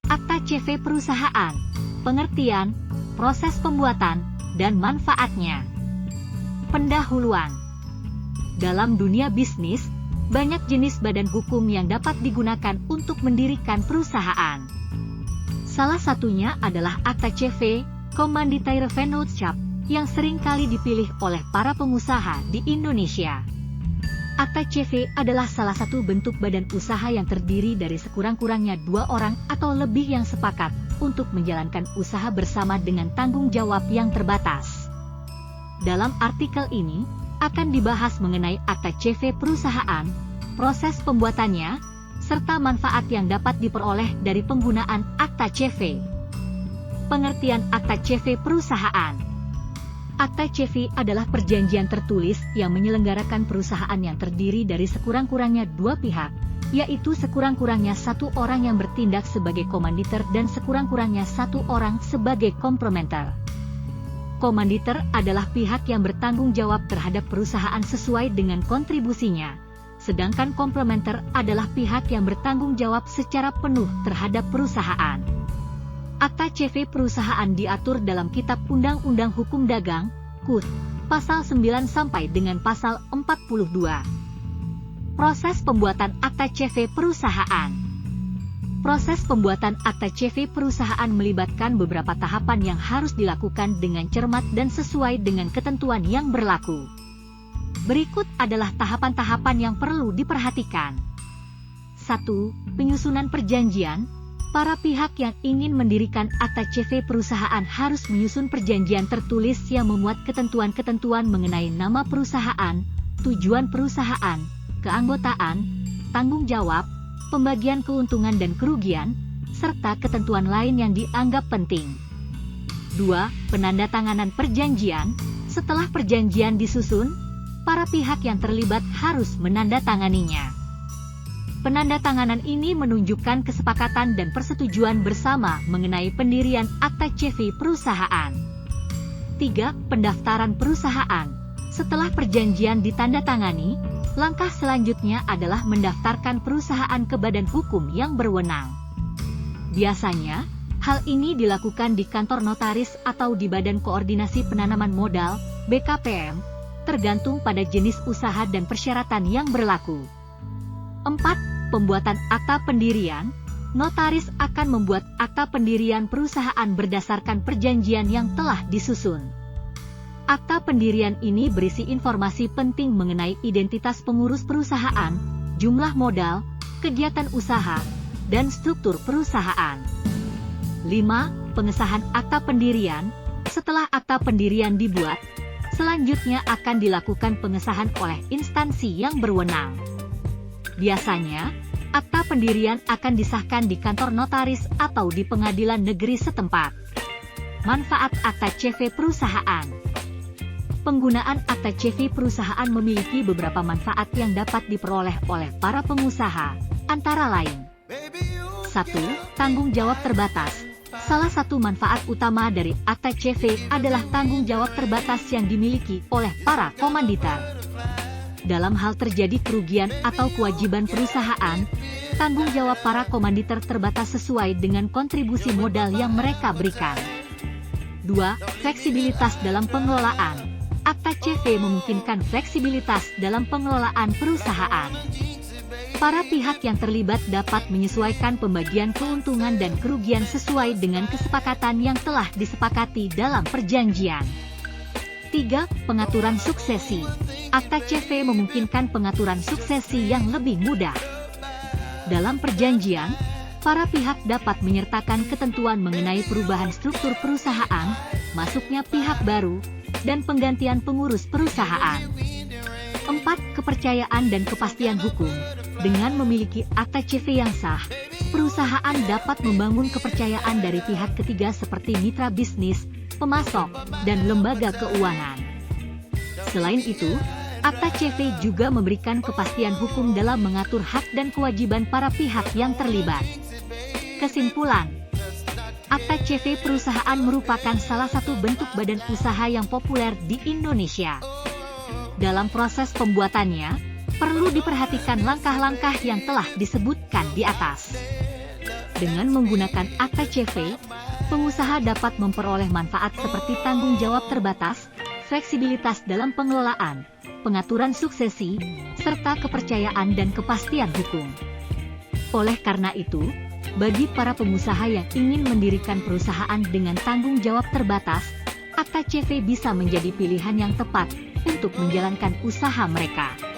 Akta CV perusahaan, pengertian, proses pembuatan, dan manfaatnya. Pendahuluan. Dalam dunia bisnis, banyak jenis badan hukum yang dapat digunakan untuk mendirikan perusahaan. Salah satunya adalah Akta CV, Kommanditierenvennootschap, yang sering kali dipilih oleh para pengusaha di Indonesia. Akta CV adalah salah satu bentuk badan usaha yang terdiri dari sekurang-kurangnya 2 orang atau lebih yang sepakat untuk menjalankan usaha bersama dengan tanggung jawab yang terbatas. Dalam artikel ini, akan dibahas mengenai Akta CV perusahaan, proses pembuatannya, serta manfaat yang dapat diperoleh dari penggunaan Akta CV. Pengertian Akta CV perusahaan. Akta CV adalah perjanjian tertulis yang menyelenggarakan perusahaan yang terdiri dari sekurang-kurangnya 2 pihak, yaitu sekurang-kurangnya 1 orang yang bertindak sebagai komanditer dan sekurang-kurangnya 1 orang sebagai komplementer. Komanditer adalah pihak yang bertanggung jawab terhadap perusahaan sesuai dengan kontribusinya, sedangkan komplementer adalah pihak yang bertanggung jawab secara penuh terhadap perusahaan. Akta CV perusahaan diatur dalam Kitab Undang-Undang Hukum Dagang, KUD, pasal 9 sampai dengan pasal 42. Proses pembuatan Akta CV perusahaan. Proses pembuatan Akta CV perusahaan melibatkan beberapa tahapan yang harus dilakukan dengan cermat dan sesuai dengan ketentuan yang berlaku. Berikut adalah tahapan-tahapan yang perlu diperhatikan. 1. Penyusunan perjanjian. Para pihak yang ingin mendirikan Akta CV perusahaan harus menyusun perjanjian tertulis yang memuat ketentuan-ketentuan mengenai nama perusahaan, tujuan perusahaan, keanggotaan, tanggung jawab, pembagian keuntungan dan kerugian, serta ketentuan lain yang dianggap penting. 2. Penandatanganan perjanjian. Setelah perjanjian disusun, para pihak yang terlibat harus menandatanganinya. Penandatanganan ini menunjukkan kesepakatan dan persetujuan bersama mengenai pendirian Akta CV perusahaan. 3. Pendaftaran perusahaan. Setelah perjanjian ditandatangani, langkah selanjutnya adalah mendaftarkan perusahaan ke badan hukum yang berwenang. Biasanya, hal ini dilakukan di kantor notaris atau di Badan Koordinasi Penanaman Modal, BKPM, tergantung pada jenis usaha dan persyaratan yang berlaku. 4. Pembuatan akta pendirian. Notaris akan membuat akta pendirian perusahaan berdasarkan perjanjian yang telah disusun. Akta pendirian ini berisi informasi penting mengenai identitas pengurus perusahaan, jumlah modal, kegiatan usaha, dan struktur perusahaan. 5. Pengesahan akta pendirian. Setelah akta pendirian dibuat, selanjutnya akan dilakukan pengesahan oleh instansi yang berwenang. Biasanya, akta pendirian akan disahkan di kantor notaris atau di pengadilan negeri setempat. Manfaat Akta CV perusahaan. Penggunaan Akta CV perusahaan memiliki beberapa manfaat yang dapat diperoleh oleh para pengusaha, antara lain. 1. Tanggung jawab terbatas. Salah satu manfaat utama dari Akta CV adalah tanggung jawab terbatas yang dimiliki oleh para komanditer. Dalam hal terjadi kerugian atau kewajiban perusahaan, tanggung jawab para komanditer terbatas sesuai dengan kontribusi modal yang mereka berikan. 2. Fleksibilitas dalam pengelolaan. Akta CV memungkinkan fleksibilitas dalam pengelolaan perusahaan. Para pihak yang terlibat dapat menyesuaikan pembagian keuntungan dan kerugian sesuai dengan kesepakatan yang telah disepakati dalam perjanjian. 3. Pengaturan suksesi. Akta CV memungkinkan pengaturan suksesi yang lebih mudah. Dalam perjanjian, para pihak dapat menyertakan ketentuan mengenai perubahan struktur perusahaan, masuknya pihak baru, dan penggantian pengurus perusahaan. 4. Kepercayaan dan kepastian hukum. Dengan memiliki Akta CV yang sah, perusahaan dapat membangun kepercayaan dari pihak ketiga seperti mitra bisnis, pemasok, dan lembaga keuangan. Selain itu, Akta CV juga memberikan kepastian hukum dalam mengatur hak dan kewajiban para pihak yang terlibat. Kesimpulan, Akta CV perusahaan merupakan salah satu bentuk badan usaha yang populer di Indonesia. Dalam proses pembuatannya, perlu diperhatikan langkah-langkah yang telah disebutkan di atas. Dengan menggunakan akta CV, pengusaha dapat memperoleh manfaat seperti tanggung jawab terbatas, fleksibilitas dalam pengelolaan, pengaturan suksesi, serta kepercayaan dan kepastian hukum. Oleh karena itu, bagi para pengusaha yang ingin mendirikan perusahaan dengan tanggung jawab terbatas, akta CV bisa menjadi pilihan yang tepat untuk menjalankan usaha mereka.